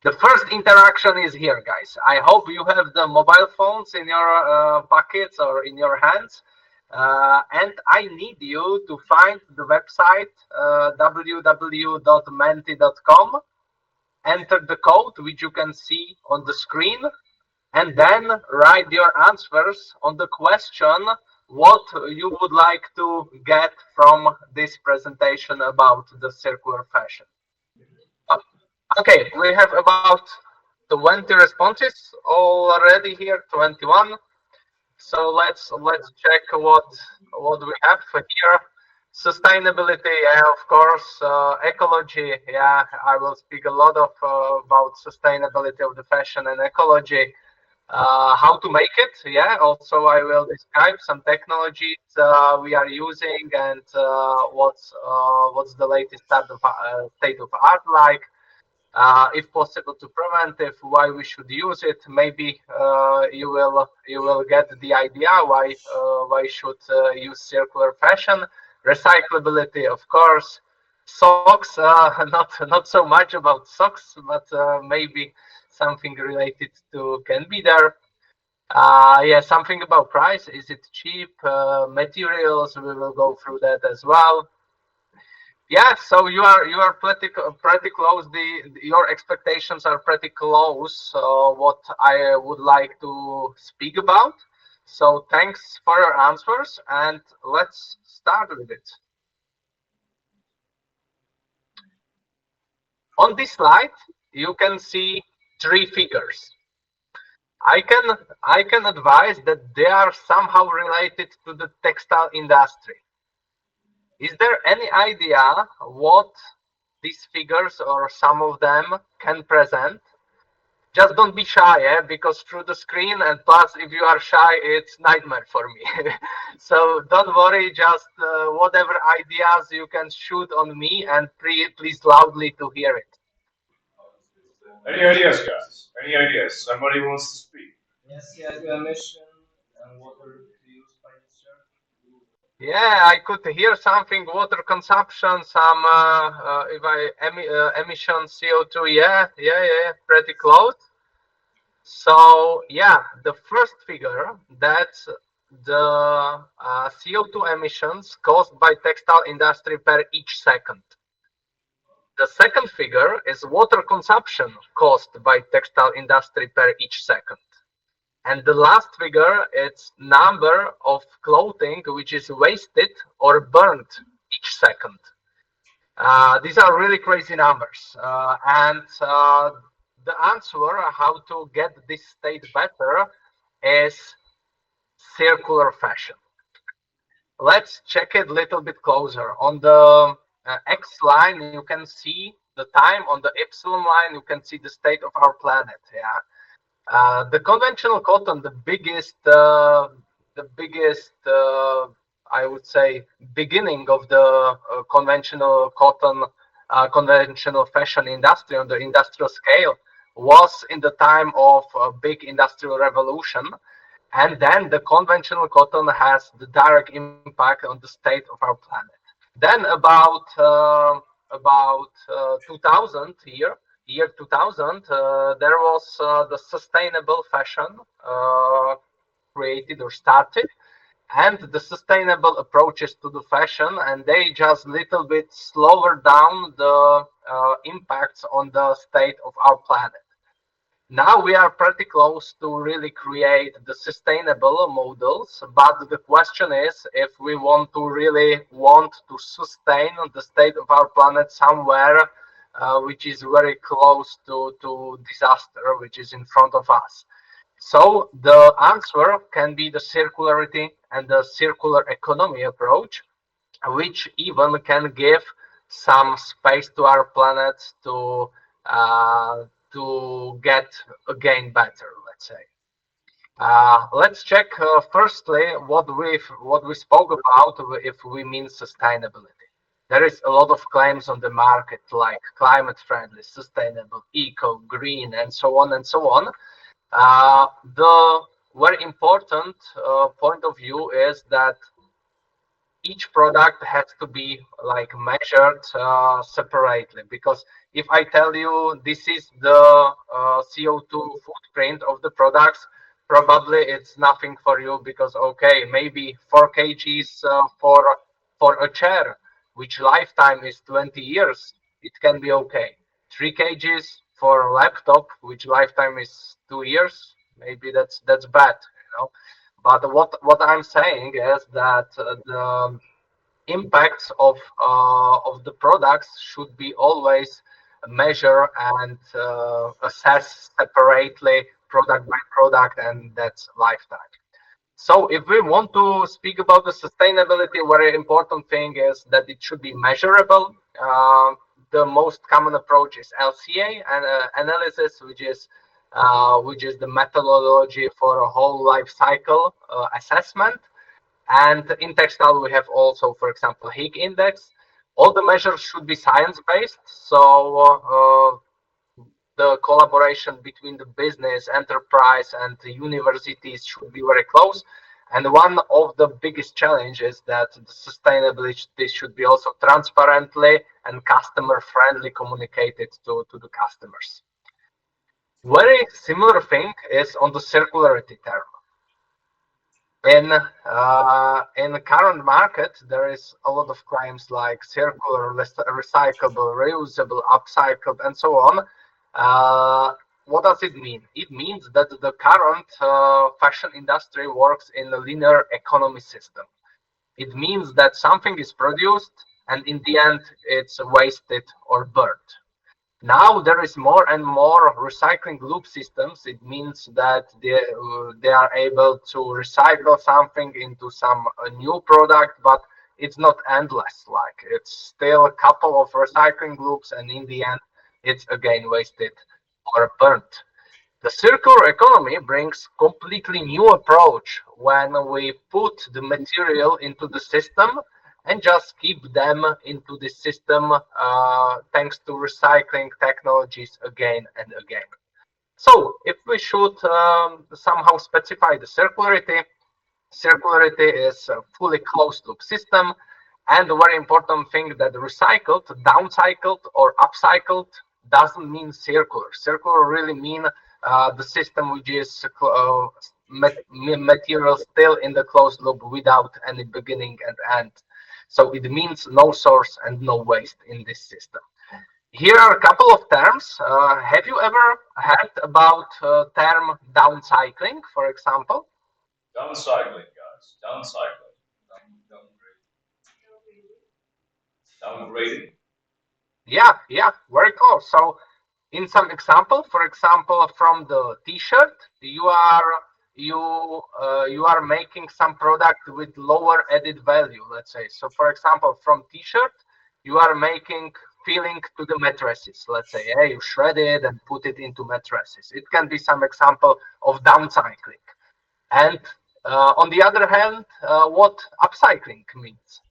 The first interaction is here, guys. I hope you have the mobile phones in your pockets or in your hands. And I need you to find the website www.menti.com, enter the code which you can see on the screen, and then write your answers on the question what you would like to get from this presentation about the circular fashion. Uh, Okay, we have about 20 responses already here, 21. So let's check what we have here. Sustainability, yeah, of course. Ecology, yeah, I will speak a lot of about sustainability of the fashion and ecology. How to make it, yeah. Also, I will describe some technologies we are using and what's the latest state of art like. If possible to prevent, if why we should use it. Maybe you will get the idea why should use circular fashion. Recyclability, of course. Socks, not so much about socks, but maybe something related to can be there. Yeah, something about price. Is it cheap? Materials. We will go through that as well. Yeah, so you are pretty close. Your expectations are pretty close. What I would like to speak about. So thanks for your answers, and let's start with it. On this slide, you can see three figures. I can advise that they are somehow related to the textile industry. Is there any idea what these figures or some of them can present? Just don't be shy, because through the screen, and plus if you are shy, it's nightmare for me. So don't worry, just whatever ideas you can shoot on me, and please loudly to hear it. Any ideas, guys? Any ideas? Somebody wants to speak. Yes, CO2 emission and water use by user. Yeah, I could hear something water consumption, some if I emission CO2. Yeah, pretty close. So yeah, the first figure, that's the CO2 emissions caused by textile industry per each second. The second figure is water consumption caused by textile industry per each second. And the last figure, it's number of clothing which is wasted or burnt each second. These are really crazy numbers. And the answer how to get this state better is circular fashion. Let's check it a little bit closer. On the X line, you can see the time. On the epsilon line, you can see the state of our planet. Yeah. The conventional cotton, the biggest, I would say, beginning of the conventional cotton, conventional fashion industry on the industrial scale was in the time of a big industrial revolution. And then the conventional cotton has the direct impact on the state of our planet. Then about 2000 year 2000, there was the sustainable fashion created or started, and the sustainable approaches to the fashion, and they just little bit slower down the impacts on the state of our planet. Now we are pretty close to really create the sustainable models, but the question is if we want to really want to sustain the state of our planet somewhere which is very close to disaster, which is in front of us. So the answer can be the circularity and the circular economy approach, which even can give some space to our planet uh, to get again better, let's say. Let's check firstly what we spoke about if we mean sustainability. There is a lot of claims on the market like climate friendly, sustainable, eco, green, and so on and so on. The very important point of view is that each product has to be like measured separately, because if I tell you this is the CO2 footprint of the products, probably it's nothing for you, because okay, maybe 4 kgs for a chair which lifetime is 20 years, it can be okay. 3 kgs for a laptop which lifetime is 2 years, maybe that's bad, you know. But what I'm saying is that the impacts of the products should be always measured and assessed separately, product by product, and that's lifetime. So if we want to speak about the sustainability, very important thing is that it should be measurable. The most common approach is LCA and analysis, which is the methodology for a whole life cycle assessment. And in textile, we have also, for example, Higg index. All the measures should be science-based, so the collaboration between the business, enterprise, and the universities should be very close. And one of the biggest challenges that the sustainability should be also transparently and customer-friendly communicated to the customers. Very similar thing is on the circularity term. In the current market, there is a lot of claims like circular, recyclable, reusable, upcycled, and so on. What does it mean? It means that the current fashion industry works in a linear economy system. It means that something is produced and in the end it's wasted or burned. Now there is more and more recycling loop systems. It means that they are able to recycle something into some new product, but it's not endless. Like it's still a couple of recycling loops, and in the end, it's again wasted or burnt. The circular economy brings completely new approach when we put the material into the system and just keep them into the system thanks to recycling technologies again and again. So if we should somehow specify the circularity is a fully closed loop system. And the very important thing that recycled, downcycled, or upcycled doesn't mean circular. Circular really mean the system which is material still in the closed loop without any beginning and end. So it means no source and no waste in this system. Here are a couple of terms. Have you ever heard about term downcycling, for example? Downcycling, guys. Downcycling. Downgrading. Yeah, very close. So in some example, for example, from the t-shirt, you are making some product with lower added value, let's say. So for example, from t-shirt, you are making filling to the mattresses, let's say. Hey, you shred it and put it into mattresses. It can be some example of downcycling. And on the other hand, what upcycling means?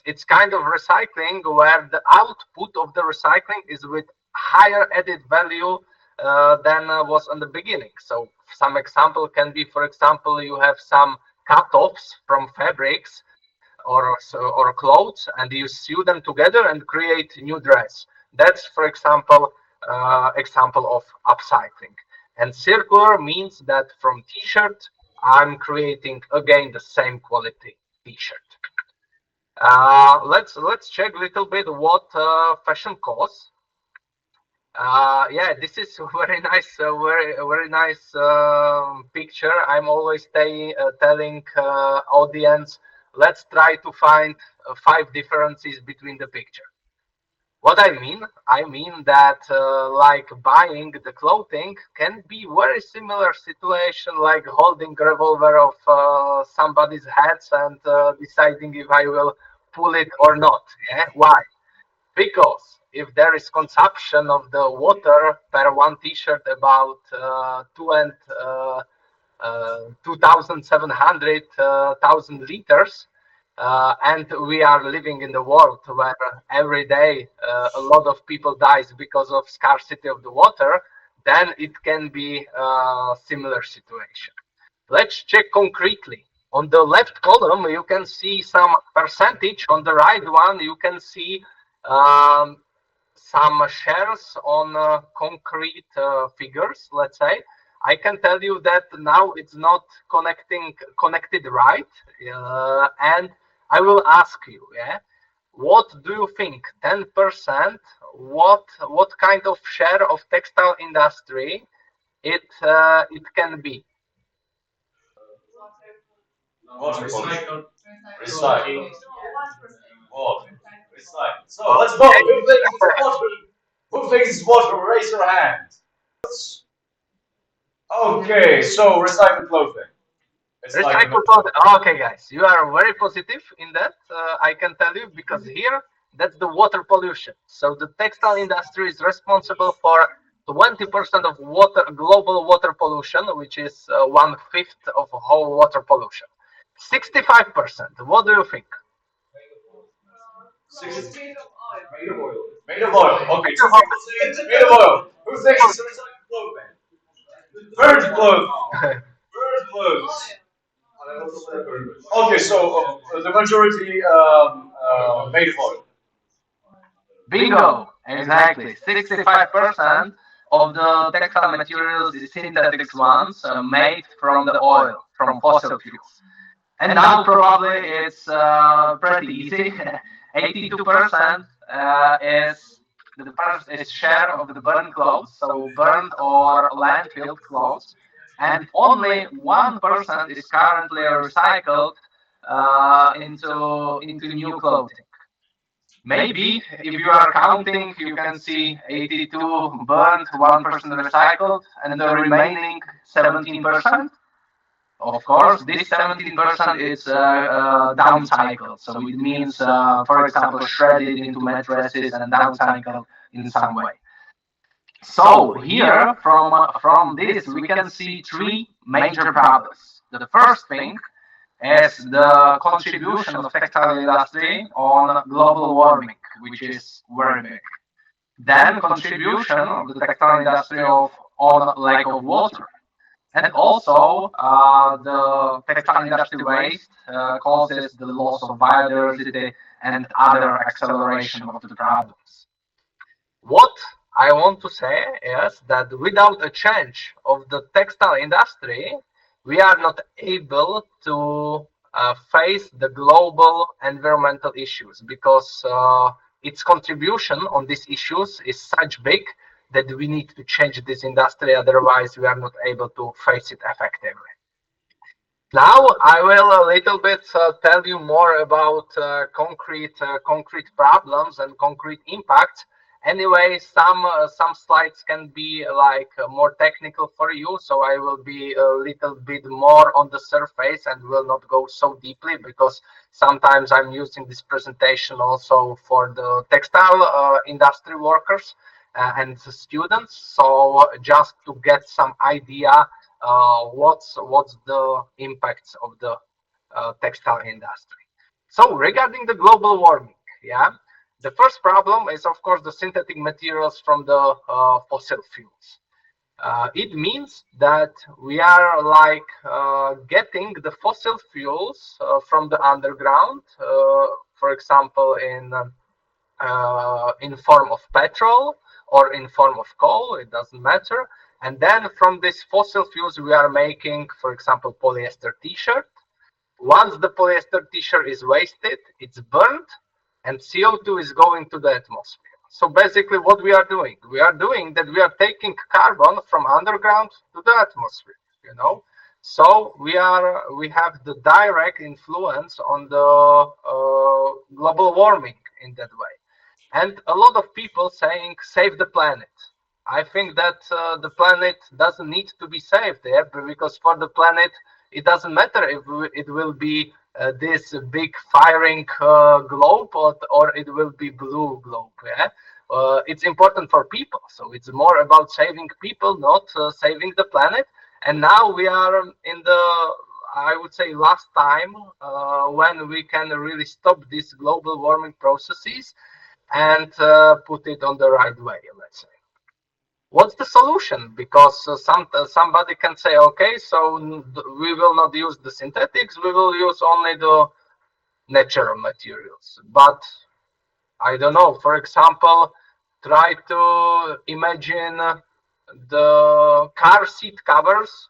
It's kind of recycling where the output of the recycling is with higher added value than was on the beginning. So some example can be, for example, you have some cut-offs from fabrics or clothes, and you sew them together and create new dress. That's, for example, example of upcycling. And circular means that from t-shirt, I'm creating again the same quality t-shirt. Let's check a little bit what fashion costs. Yeah, this is very nice, very nice picture. I'm always telling audience, let's try to find 5 differences between the picture. What I mean that like buying the clothing can be very similar situation like holding revolver of somebody's heads and deciding if I will pull it or not. Yeah, why? Because if there is consumption of the water per one t-shirt about 2,700 thousand liters, and we are living in the world where every day a lot of people dies because of scarcity of the water, then it can be a similar situation. Let's check concretely On the left column, you can see some percentage. On the right one, you can see some shares on concrete figures, let's say. I can tell you that now it's not connected right. And I will ask you, yeah, what do you think? 10%? What kind of share of textile industry it can be? Water pollution. Recycled. Recycle. Water. Recycle. So let's Okay. vote. Who thinks it's water? Who thinks it's water? Raise your hand. Okay, so recycled clothing. It's like the Recycle clothing. Okay, guys, you are very positive in that. I can tell you because here that's the water pollution. So the textile industry is responsible for 20% of global water pollution, which is 1/5 of whole water pollution. 65%. What do you think? 60. Made of oil. Made of oil. Okay, two people say it's made of oil. Who thinks it's recycled clothing? Burnt clothes. Burnt clothes. Okay, so the majority made of oil. Bingo! Exactly. 65% of the textile materials is synthetic ones made from the oil, from fossil fuels. And now probably it's pretty easy. 82% is the first is share of the burned clothes, so burned or landfill clothes, and only 1% is currently recycled into new clothing. Maybe if you are counting, you can see 82 burned, 1% recycled, and the remaining 17%. Of course, this 17% is downcycled. So it means, for example, shredded into mattresses and downcycled in some way. So here, from this, we can see three major problems. The first thing is the contribution of textile industry on global warming, which is very big. Then contribution of the textile industry on lack of water. And also, the textile industry waste causes the loss of biodiversity and other acceleration of the problems. What I want to say is that without a change of the textile industry, we are not able to face the global environmental issues because its contribution on these issues is such big that we need to change this industry, otherwise we are not able to face it effectively. Now I will a little bit tell you more about concrete problems and concrete impacts. Anyway, some slides can be like more technical for you, so I will be a little bit more on the surface and will not go so deeply because sometimes I'm using this presentation also for the textile industry workers and the students. So just to get some idea what's the impacts of the textile industry. So regarding the global warming, yeah, the first problem is of course the synthetic materials from the fossil fuels. It means that we are like getting the fossil fuels from the underground, for example, in form of petrol or in form of coal, it doesn't matter. And then from these fossil fuels, we are making, for example, polyester t-shirt. Once the polyester t-shirt is wasted, it's burned and CO2 is going to the atmosphere. So basically what we are doing that we are taking carbon from underground to the atmosphere, you know. So we have the direct influence on the global warming in that way. And a lot of people saying save the planet. I think that the planet doesn't need to be saved there because for the planet it doesn't matter if it will be this big firing globe or it will be blue globe. Yeah, it's important for people, so it's more about saving people, not saving the planet. And now we are in the, I would say, last time when we can really stop these global warming processes and put it on the right way, let's say. What's the solution? Because somebody can say, okay, so we will not use the synthetics, we will use only the natural materials. But I don't know, for example, try to imagine the car seat covers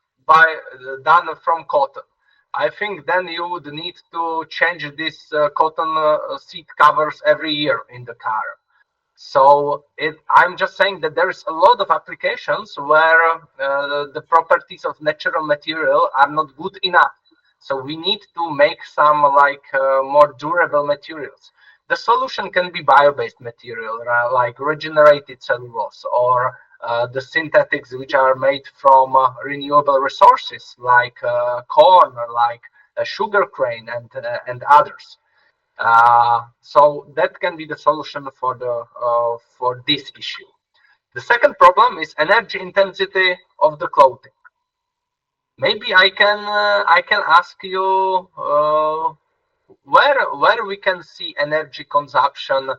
done from cotton. I think then you would need to change these cotton seat covers every year in the car. So I'm just saying that there is a lot of applications where the properties of natural material are not good enough. So we need to make some like more durable materials. The solution can be bio-based material, like regenerated cellulose, or the synthetics which are made from renewable resources like corn, or like sugar cane, and others. So that can be the solution for this issue. The second problem is energy intensity of the clothing. Maybe I can ask you where we can see energy consumption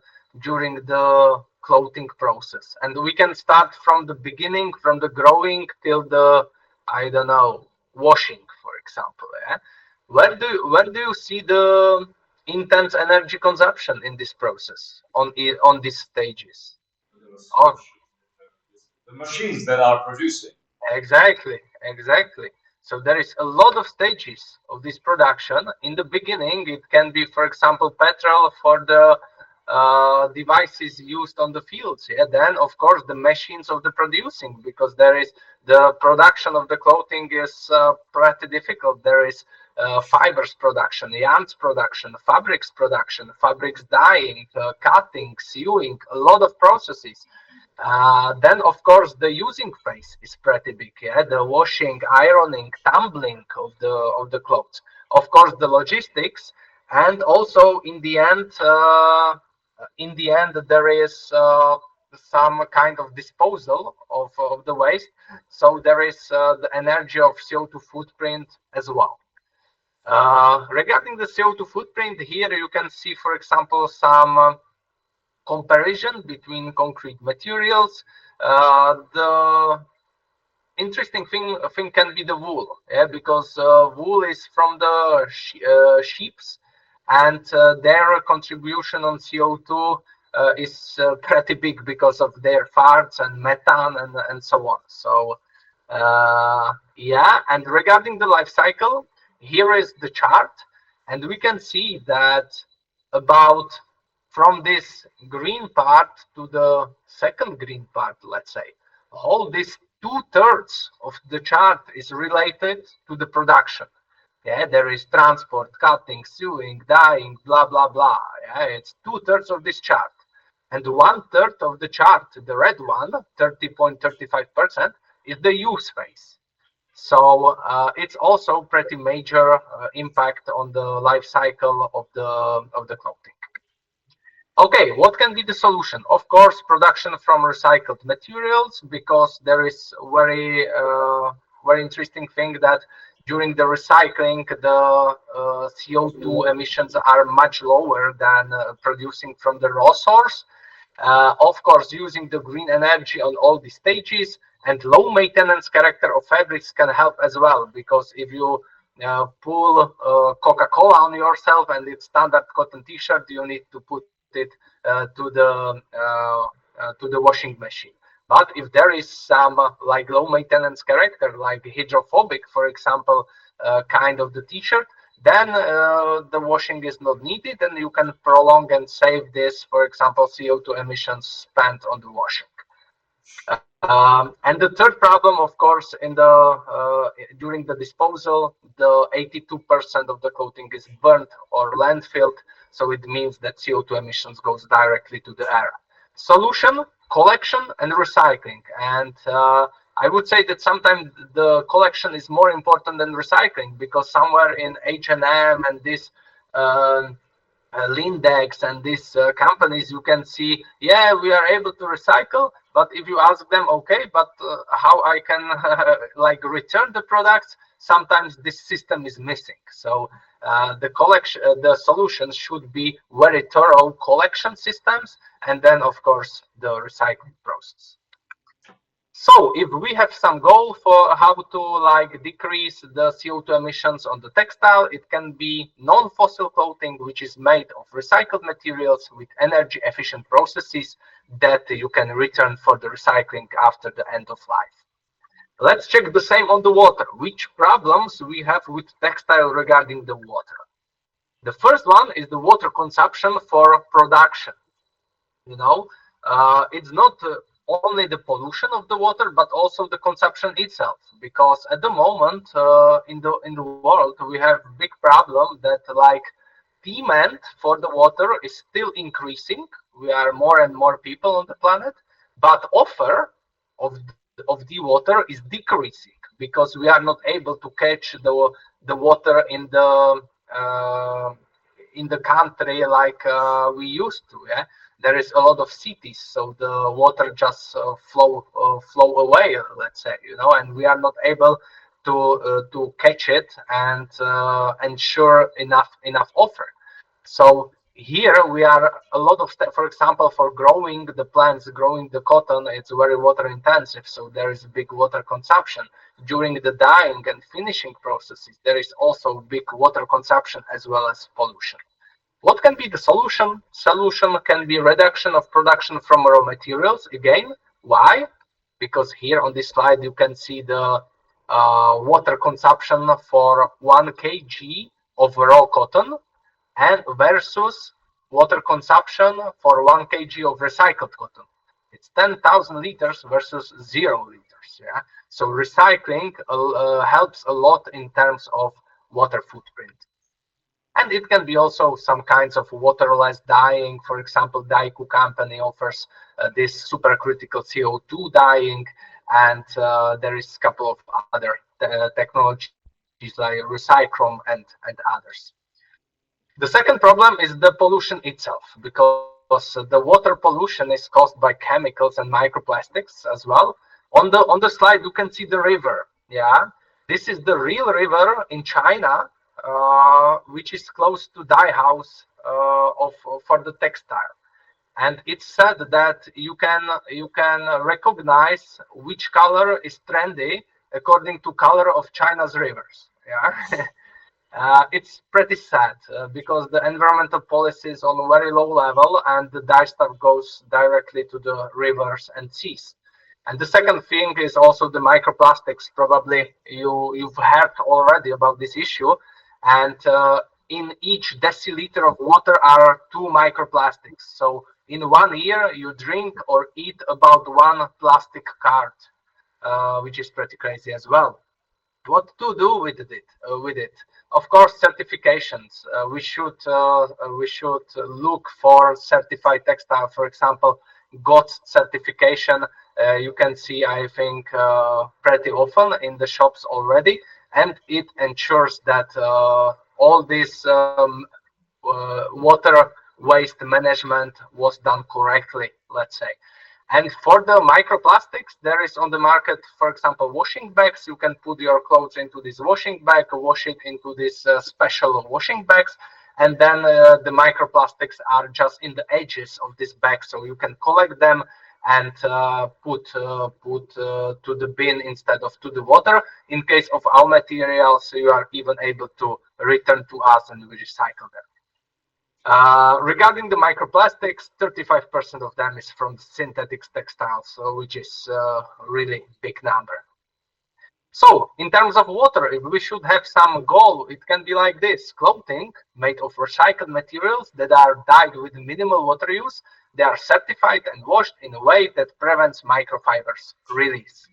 during the clothing process, and we can start from the beginning, from the growing till the, I don't know, washing, for example. Yeah? Where do you see the intense energy consumption in this process on these stages? Oh, The machines that are producing. exactly, exactly. So there is a lot of stages of this production. In the beginning, it can be, for example, petrol for the devices used on the fields. Yeah. Then, of course, the machines of the producing, because there is the production of the clothing is pretty difficult. There is fibers production, yarns production, fabrics dyeing, cutting, sewing, a lot of processes. Then, of course, the using phase is pretty big. Yeah, the washing, ironing, tumbling of the clothes. Of course, the logistics, and also in the end, there is some kind of disposal of the waste. So there is the energy of CO2 footprint as well. Regarding the CO2 footprint, here you can see, for example, some comparison between concrete materials. The interesting thing can be the wool, yeah, because wool is from the sheeps, and their contribution on CO2 is pretty big because of their farts and methane and so on. So yeah, and regarding the life cycle, here is the chart, and we can see that about from this green part to the second green part, let's say, all this two-thirds of the chart is related to the production. Yeah, there is transport, cutting, sewing, dyeing, blah blah blah. Yeah, it's two-thirds of this chart, and one-third of the chart, the red one, 30.35%, is the use phase. So it's also pretty major impact on the life cycle of the clothing. Okay, what can be the solution? Of course, production from recycled materials, because there is very interesting thing that during the recycling, the CO2 emissions are much lower than producing from the raw source. Of course, using the green energy on all the stages, and low maintenance character of fabrics can help as well, because if you pull Coca-Cola on yourself and it's standard cotton t-shirt, you need to put it to the washing machine. But if there is some like low maintenance character, like hydrophobic, for example, kind of the t-shirt, then the washing is not needed, and you can prolong and save this, for example, CO2 emissions spent on the washing. And the third problem, of course, during the disposal, the 82% of the clothing is burnt or landfilled, so it means that CO2 emissions goes directly to the air. Solution: collection and recycling. And I would say that sometimes the collection is more important than recycling, because somewhere in H&M and this Lindex and these companies, you can see, yeah, we are able to recycle, but if you ask them, okay, but how I can like return the products, sometimes this system is missing. So the solutions should be very thorough collection systems, and then of course the recycling process. So if we have some goal for how to like decrease the CO2 emissions on the textile, it can be non-fossil clothing, which is made of recycled materials with energy efficient processes that you can return for the recycling after the end of life. Let's check the same on the water. Which problems we have with textile regarding the water? The first one is the water consumption for production. You know, it's not only the pollution of the water, but also the consumption itself. Because at the moment in the world we have big problem that like demand for the water is still increasing. We are more and more people on the planet, but offer of the water is decreasing because we are not able to catch the water uh, in the country like we used to. Yeah, there is a lot of cities, so the water just flow away, let's say, and we are not able to catch it and ensure enough offer. So here we are a lot of for example, for growing the plants, growing the cotton, it's very water intensive, so there is big water consumption. During the dyeing and finishing processes, there is also big water consumption as well as pollution. What can be the solution? Solution can be reduction of production from raw materials. Again, why? Because here on this slide you can see the water consumption for 1 kg of raw cotton and versus water consumption for 1 kg of recycled cotton. It's 10,000 liters versus 0 liters. Yeah. So recycling helps a lot in terms of water footprint. And it can be also some kinds of waterless dyeing. For example, Daiku company offers this supercritical CO2 dyeing, and there is a couple of other technologies like Recycrom and others. The second problem is the pollution itself, because the water pollution is caused by chemicals and microplastics as well. On the slide you can see the river. Yeah, this is the real river in China, which is close to dye house of for the textile. And it's said that you can recognize which color is trendy according to color of China's rivers. Yeah. It's pretty sad because the environmental policy is on a very low level and the dye stuff goes directly to the rivers and seas. And the second thing is also the microplastics. Probably you've heard already about this issue. And in each deciliter of water are 2 microplastics. So in 1 year you drink or eat about 1 plastic card, which is pretty crazy as well. What to do with it? Of course, certifications. We should look for certified textile. For example, GOTS certification. You can see, I think, pretty often in the shops already, and it ensures that all this water waste management was done correctly, let's say. And for the microplastics, there is on the market, for example, washing bags. You can put your clothes into this washing bag, wash it into this special washing bags, and then the microplastics are just in the edges of this bag, so you can collect them and put to the bin instead of to the water. In case of our materials, you are even able to return to us and we recycle them. Regarding the microplastics, 35% of them is from synthetic textiles, so which is a really big number. So, in terms of water, if we should have some goal, it can be like this: clothing made of recycled materials that are dyed with minimal water use. They are certified and washed in a way that prevents microfibers release.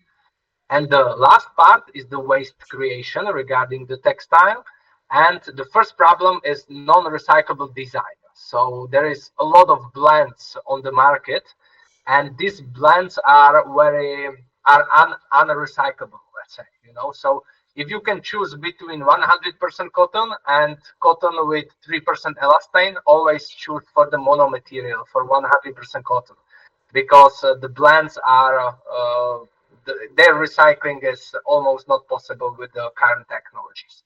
And the last part is the waste creation regarding the textile. And the first problem is non-recyclable design. So there is a lot of blends on the market, and these blends are unrecyclable, let's say. So if you can choose between 100% cotton and cotton with 3% elastane, always choose for the mono material for 100% cotton, because the blends are their recycling is almost not possible with the current technologies.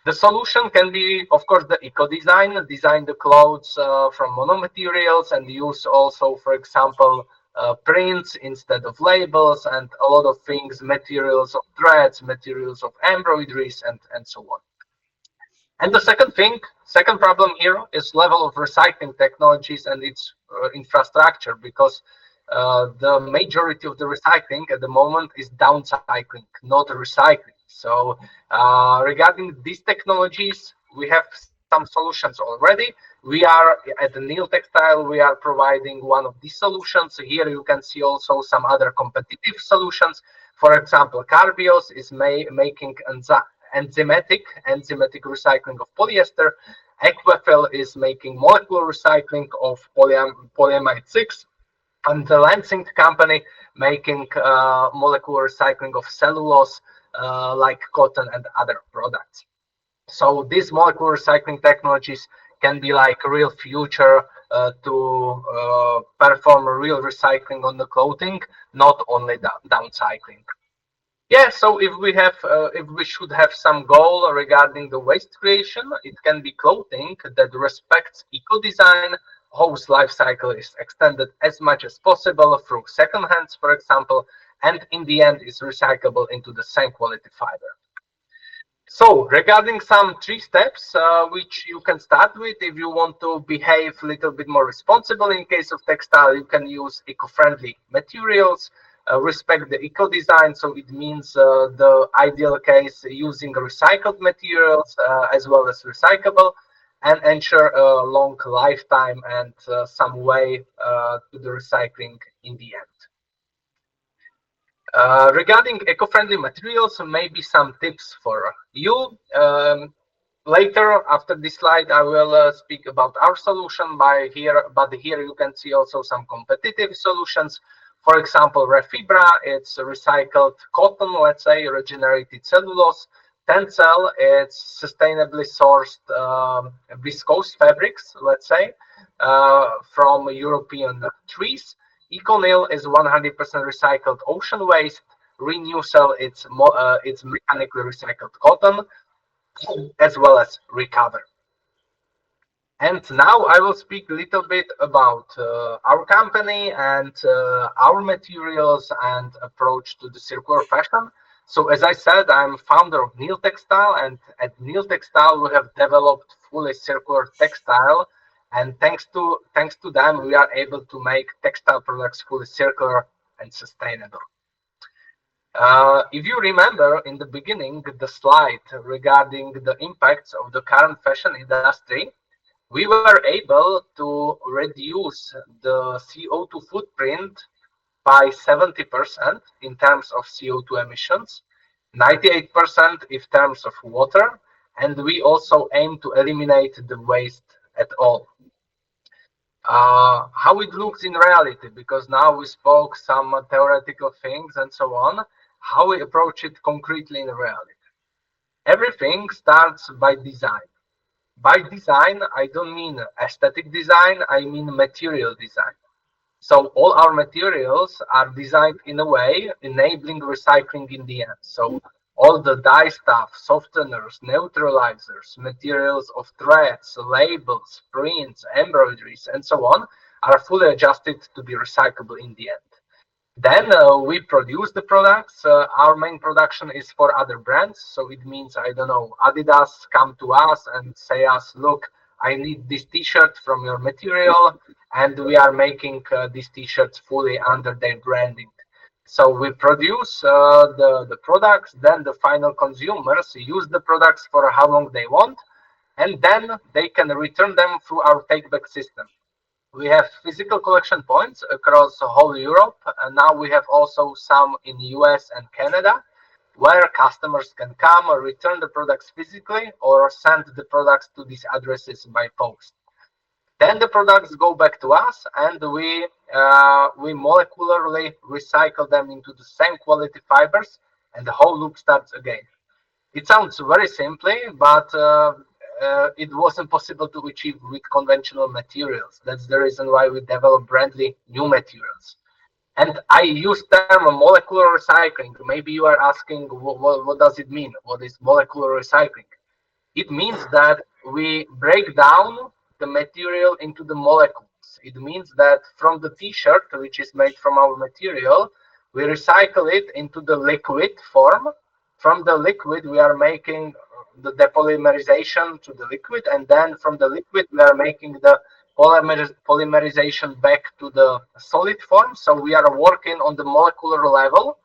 The solution can be, of course, the eco-design. Design the clothes from monomaterials and use also, for example, prints instead of labels, and a lot of things, materials of threads, materials of embroideries, and so on. And the second problem here is level of recycling technologies and its infrastructure, because the majority of the recycling at the moment is downcycling, not recycling. So regarding these technologies, we have some solutions already. We are at the Nil Textile, we are providing one of these solutions. Here you can see also some other competitive solutions. For example, Carbios is making enzymatic recycling of polyester. Equafel is making molecular recycling of polyamide 6, and the Lansing company making molecular recycling of cellulose, like cotton and other products. So these molecular recycling technologies can be like a real future to perform real recycling on the clothing, not only downcycling. Yeah, so if we should have some goal regarding the waste creation, it can be clothing that respects eco design, whose life cycle is extended as much as possible through second hands, for example, and in the end is recyclable into the same quality fiber. So regarding some 3 steps which you can start with if you want to behave a little bit more responsible. In case of textile, you can use eco-friendly materials, respect the eco-design, so it means the ideal case using recycled materials as well as recyclable, and ensure a long lifetime and some way to the recycling in the end. Regarding eco-friendly materials, maybe some tips for you. Later, after this slide, I will speak about our solution but here you can see also some competitive solutions. For example, Refibra, it's recycled cotton, let's say, regenerated cellulose. Tencel, it's sustainably sourced viscose fabrics, let's say, from European trees. Econil is 100% recycled ocean waste. Renewcell, it's mechanically recycled cotton, as well as Recover. And now I will speak a little bit about our company and our materials and approach to the circular fashion. So as I said, I'm founder of Nil Textile, and at Nil Textile we have developed fully circular textile, and thanks to them we are able to make textile products fully circular and sustainable. If you remember in the beginning the slide regarding the impacts of the current fashion industry, we were able to reduce the CO2 footprint by 70% in terms of CO2 emissions, 98% in terms of water, and we also aim to eliminate the waste at all. How it looks in reality, because now we spoke some theoretical things and so on, how we approach it concretely in reality. Everything starts by design. By design, I don't mean aesthetic design, I mean material design. So all our materials are designed in a way enabling recycling in the end. So all the dye stuff, softeners, neutralizers, materials of threads, labels, prints, embroideries, and so on are fully adjusted to be recyclable in the end. Then we produce the products. Our main production is for other brands. So it means, I don't know, Adidas come to us and say us, look, I need this t-shirt from your material. And we are making these t-shirts fully under their branding. So we produce the products, then the final consumers use the products for how long they want. And then they can return them through our take-back system. We have physical collection points across whole Europe, and now we have also some in US and Canada, where customers can come or return the products physically or send the products to these addresses by post. Then the products go back to us, and we molecularly recycle them into the same quality fibers, and the whole loop starts again. It sounds very simply, but it wasn't possible to achieve with conventional materials. That's the reason why we develop brandly new materials. And I use term molecular recycling. Maybe you are asking, what does it mean? What is molecular recycling? It means that we break down the material into the molecules. means? It means that from the t-shirt, which is made from our material, we recycle it into the liquid form. From the liquid, we are making the depolymerization to the liquid, and then from the liquid, we are making the polymerization back to the solid form. So we are working on the molecular level,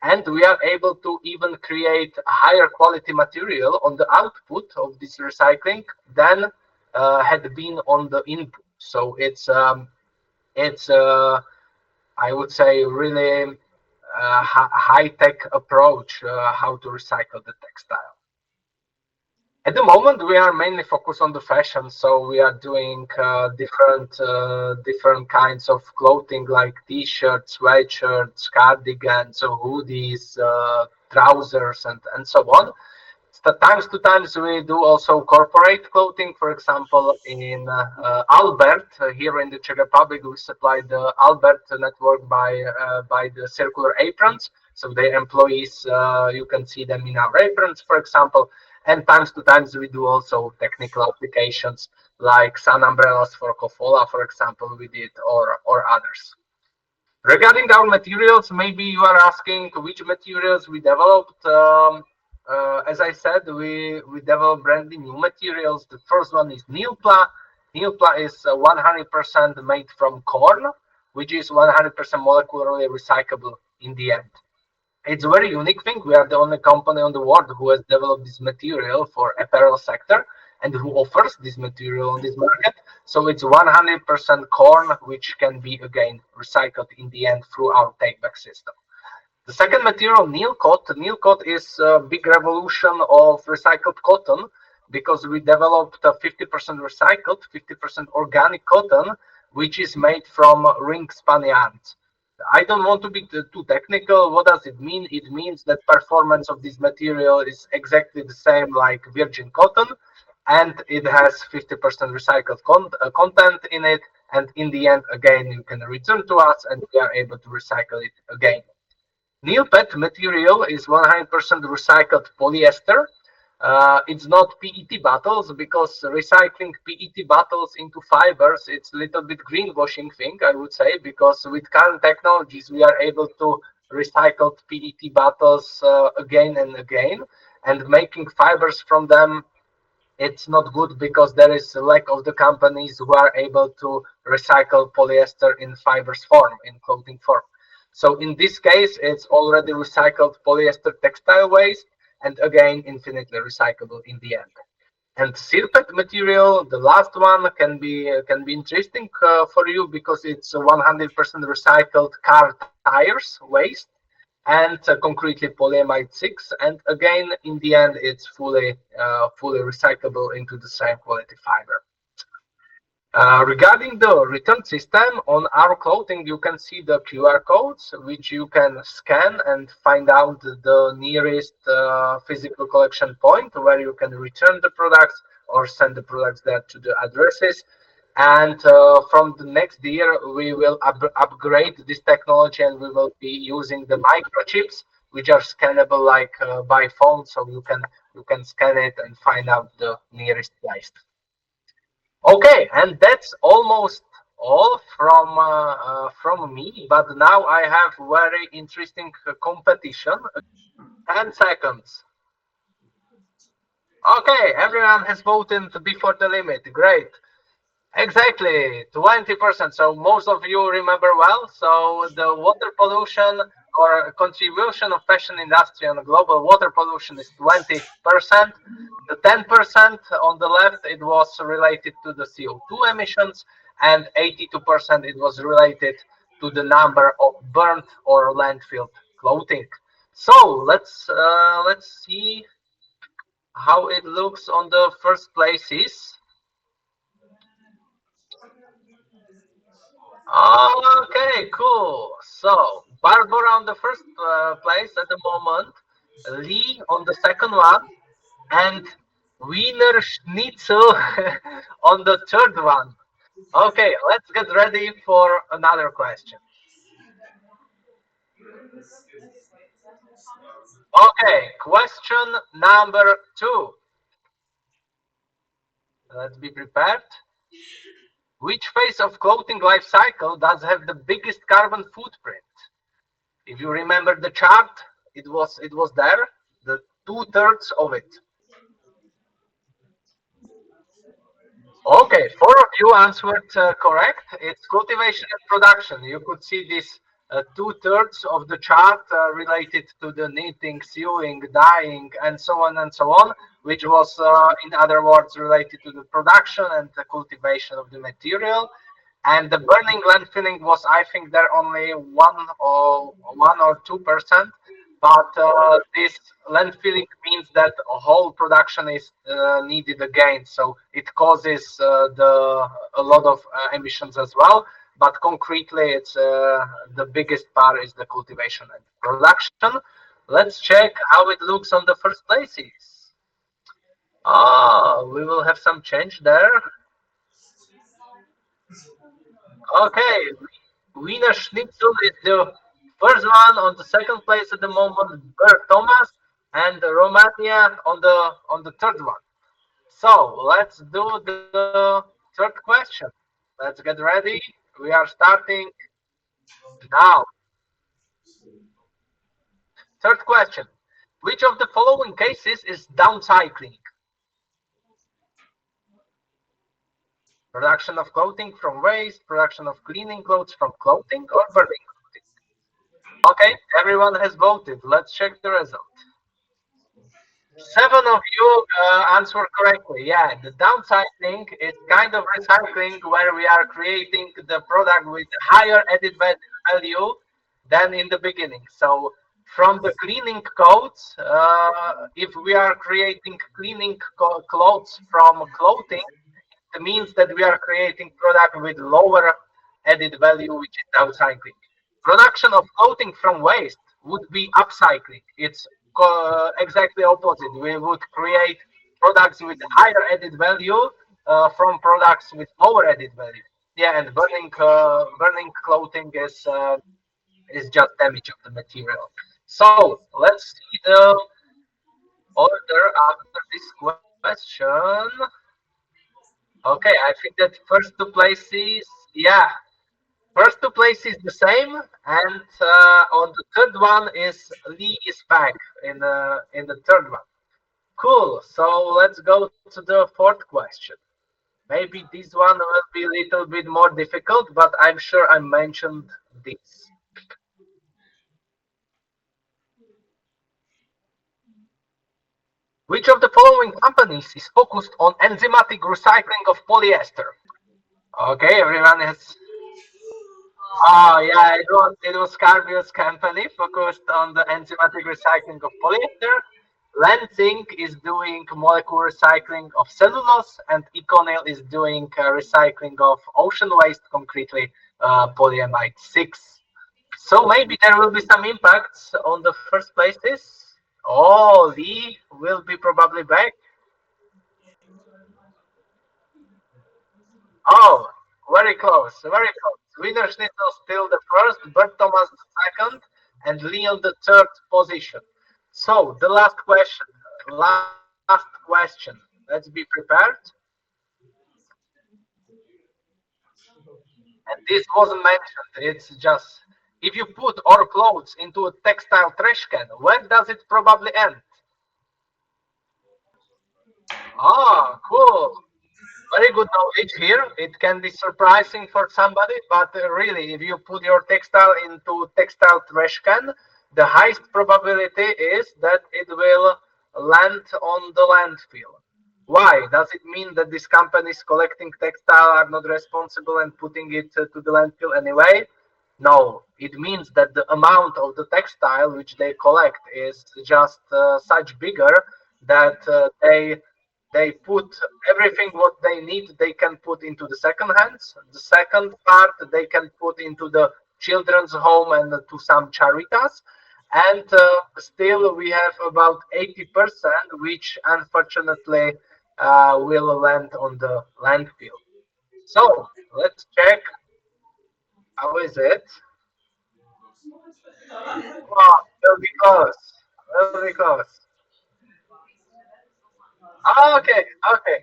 and we are able to even create a higher quality material on the output of this recycling than had been on the input. So it's I would say really high tech approach how to recycle the textile. At the moment, we are mainly focused on the fashion, so we are doing different kinds of clothing like t-shirts, sweatshirts, cardigans, hoodies, trousers, and so on. So times to times we do also corporate clothing. For example, in Albert here in the Czech Republic, we supply the Albert network by the circular aprons. So their employees, you can see them in our aprons, for example. And times to times we do also technical applications like sun umbrellas for Kofola, for example, we did, or others. Regarding our materials, maybe you are asking which materials we developed. As I said, we developed brand new materials. The first one is Nilpla. Nilpla is 100% made from corn, which is 100% molecularly recyclable in the end. It's a very unique thing. We are the only company on the world who has developed this material for apparel sector and who offers this material on this market. So it's 100% corn, which can be again recycled in the end through our take-back system. The second material, Neil coat. Neil coat is a big revolution of recycled cotton because we developed a 50% recycled, 50% organic cotton, which is made from ring spun yarns. I don't want to be too technical. What does it mean? It means that performance of this material is exactly the same like virgin cotton, and it has 50% recycled content in it. And in the end, again, you can return to us, and we are able to recycle it again. Neopet material is 100% recycled polyester. It's not PET bottles because recycling PET bottles into fibers, it's a little bit greenwashing thing, I would say, because with current technologies, we are able to recycle PET bottles again and again, and making fibers from them, it's not good because there is a lack of the companies who are able to recycle polyester in fibers form, in clothing form. So in this case, it's already recycled polyester textile waste, and again, infinitely recyclable in the end. And Sirpet material, the last one, can be interesting for you because it's 100% recycled car tires waste and concretely polyamide 6. And again, in the end, it's fully recyclable into the same quality fiber. Regarding the return system, on our clothing, you can see the QR codes, which you can scan and find out the nearest physical collection point where you can return the products or send the products there to the addresses. And from the next year, we will upgrade this technology and we will be using the microchips, which are scannable like by phone, so you can scan it and find out the nearest place. Okay, and that's almost all from me. But now I have very interesting competition. 10 seconds. Okay, everyone has voted before the limit. Great. Exactly, 20%. So most of you remember well. So the water pollution or contribution of fashion industry on global water pollution is 20%. The 10% on the left, it was related to the CO2 emissions, and 82% it was related to the number of burnt or landfill clothing. So let's see how it looks on the first places. Okay, cool. So Barbara on the first place at the moment, Lee on the second one, and Wiener Schnitzel on the third one. Okay, let's get ready for another question. Okay, question number two. Let's be prepared. Which phase of clothing life cycle does have the biggest carbon footprint? If you remember the chart, it was there, the 2/3 of it. Okay, four of you answered correct. It's cultivation and production. You could see this 2/3 of the chart related to the knitting, sewing, dyeing, and so on and so on, which was, in other words, related to the production and the cultivation of the material. And the burning landfilling was, I think, there only 1 or 2%. But this landfilling means that a whole production is needed again, so it causes a lot of emissions as well. But concretely, it's the biggest part is the cultivation and production. Let's check how it looks on the first places. We will have some change there. Okay, Wiener Schnitzel is the first one. On the second place at the moment, Bert Thomas, and Romania on the third one. So let's do the third question. Let's get ready. We are starting now. Third question. Which of the following cases is downcycling? Production of clothing from waste, production of cleaning clothes from clothing, or burning clothing? Okay, everyone has voted. Let's check the result. Seven of you answered correctly. Yeah, the downcycling is kind of recycling where we are creating the product with higher added value than in the beginning. So from the cleaning codes, if we are creating cleaning clothes from clothing, it means that we are creating product with lower added value, which is downcycling. Production of clothing from waste would be upcycling. It's exactly opposite. We would create products with higher added value from products with lower added value. Yeah, and burning clothing is just damage of the material. So let's see the order after this question. Okay, I think that first two places, yeah, first two places the same, and on the third one is Lee is back in the third one. Cool. So let's go to the fourth question. Maybe this one will be a little bit more difficult, but I'm sure I mentioned this. Which of the following companies is focused on enzymatic recycling of polyester? Okay, everyone has. Oh yeah, it was Cargill's company focused on the enzymatic recycling of polyester. Lansing is doing molecular recycling of cellulose, and Econil is doing recycling of ocean waste, concretely polyamide 6. So maybe there will be some impacts on the first places. Oh, Lee will be probably back. Oh, very close, very close. Wiener Schnitzel still the first, Bert Thomas the second, and Lee on the third position. So the last question. Let's be prepared. And this wasn't mentioned. It's just if you put our clothes into a textile trash can, where does it probably end? Ah, cool. Very good knowledge here. It can be surprising for somebody, but really, if you put your textile into textile trash can, the highest probability is that it will land on the landfill. Why? Does it mean that these companies collecting textile are not responsible and putting it to the landfill anyway? No, it means that the amount of the textile which they collect is just such bigger that they put everything what they need they can put into the second hands. The second part they can put into the children's home and to some charitas, and still we have about 80% which unfortunately will land on the landfill. So let's check how is it. Oh, will be close, will be close. Okay, okay.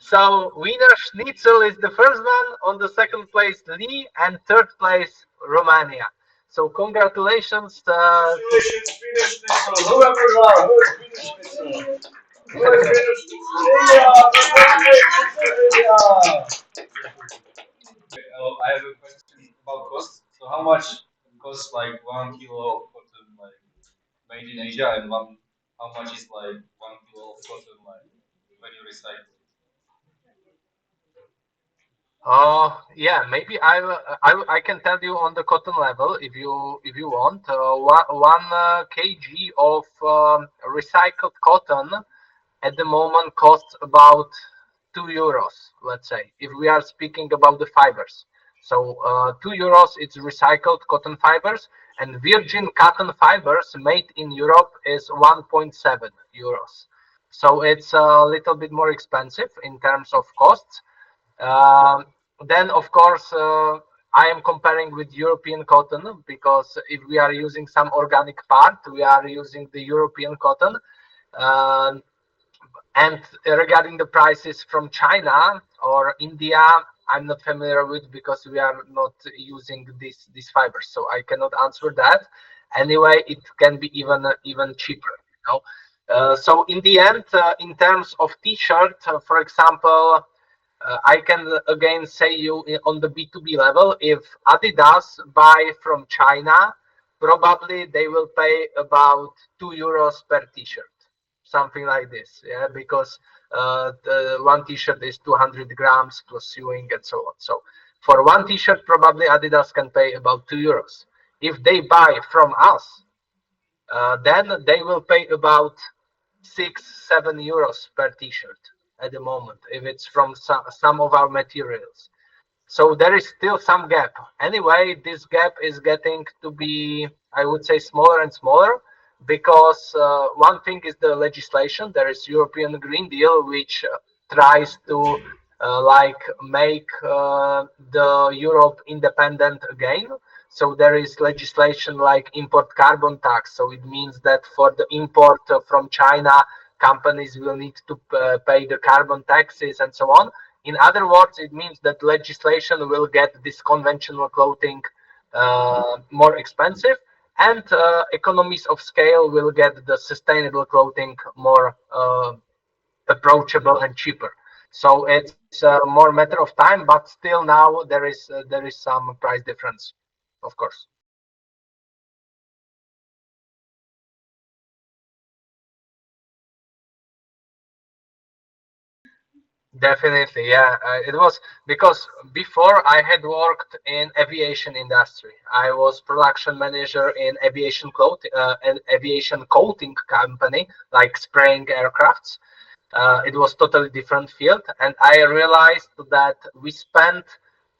So Wiener Schnitzel is the first one. On the second place, Lee, and third place, Romania. So congratulations to. Congratulations, Wiener Schnitzel. Whoever you are, who is Wiener Schnitzel? Who is Wiener Schnitzel? Ilya! Congratulations to Ilya! I have a question about cost. So how much costs like 1 kilo of cotton like made in Asia, and how much is like 1 kilo of cotton like when you recycle it? Yeah, maybe I can tell you on the cotton level if you want. One kg of recycled cotton at the moment costs about 2 euros, let's say, if we are speaking about the fibers. So 2 euros it's recycled cotton fibers, and virgin cotton fibers made in Europe is 1.7 euros. So it's a little bit more expensive in terms of costs. Um, then, of course, I am comparing with European cotton because if we are using some organic part, we are using the European cotton. Um and regarding the prices from China or India, I'm not familiar with because we are not using these fibers, so I cannot answer that. Anyway, it can be even cheaper. So in the end, in terms of T-shirt, for example, I can again say you on the B2B level, if Adidas buy from China, probably they will pay about 2 euros per T-shirt, something like this. Yeah, because the one T-shirt is 200 grams plus sewing and so on. So for one T-shirt, probably Adidas can pay about 2 euros. If they buy from us, then they will pay about 6-7 euros per T-shirt at the moment if it's from some of our materials. So there is still some gap. Anyway, this gap is getting to be, I would say, smaller and smaller because one thing is the legislation. There is European Green Deal, which tries to like make the Europe independent again. So there is legislation like import carbon tax. So it means that for the import from China, companies will need to pay the carbon taxes and so on. In other words, it means that legislation will get this conventional clothing more expensive, and economies of scale will get the sustainable clothing more approachable and cheaper. So it's more matter of time, but still now there is some price difference, of course. Definitely, yeah. It was because before I had worked in aviation industry. I was production manager in aviation an aviation coating company, like spraying aircrafts. It was totally different field, and I realized that we spent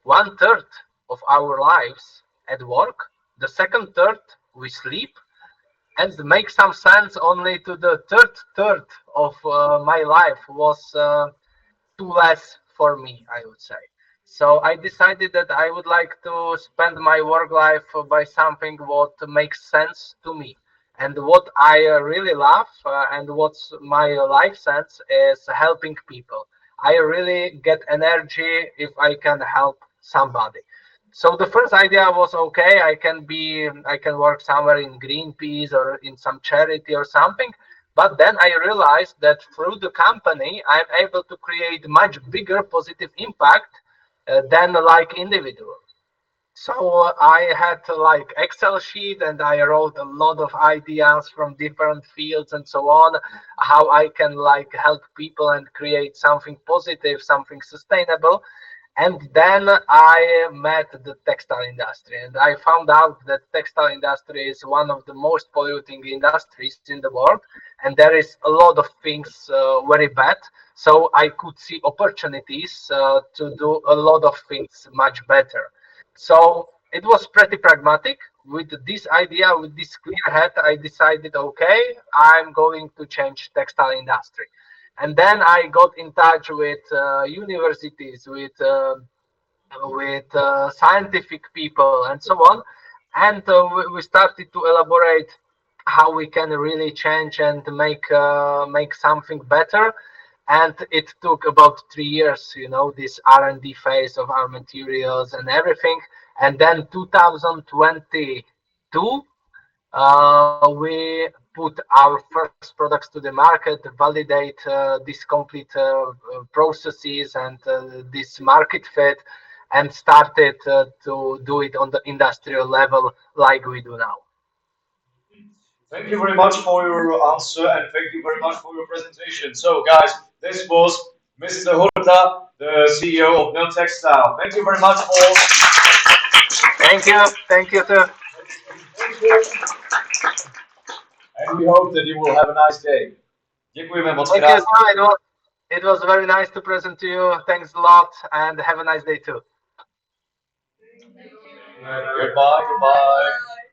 1/3 of our lives at work. The second third we sleep, and make some sense only to the third of my life was. Too less for me, I would say. So I decided that I would like to spend my work life by something what makes sense to me. And what I really love and what's my life sense is helping people. I really get energy if I can help somebody. So the first idea was okay, I can work somewhere in Greenpeace or in some charity or something. But then I realized that through the company, I'm able to create much bigger positive impact than like individual. So I had like Excel sheet and I wrote a lot of ideas from different fields and so on, how I can like help people and create something positive, something sustainable. And then I met the textile industry, and I found out that textile industry is one of the most polluting industries in the world, and there is a lot of things very bad. So I could see opportunities to do a lot of things much better. So it was pretty pragmatic. With this idea, with this clear head, I decided, okay, I'm going to change textile industry. And then I got in touch with universities, with scientific people, and so on. And we started to elaborate how we can really change and make something better. and it took about 3 years, this R&D phase of our materials and everything. And then 2022, we put our first products to the market, validate these complete processes and this market fit, and started to do it on the industrial level like we do now. Thank you very much for your answer and thank you very much for your presentation. So, guys, this was Mr. Hurta, the CEO of Nil Textile. Thank you very much for Thank you. Thank you too. presentation and we hope that you will have a nice day. Děkujeme moc Thank you krát. too. It was very nice to present to you. Thanks a lot and have a nice day too. Goodbye, goodbye.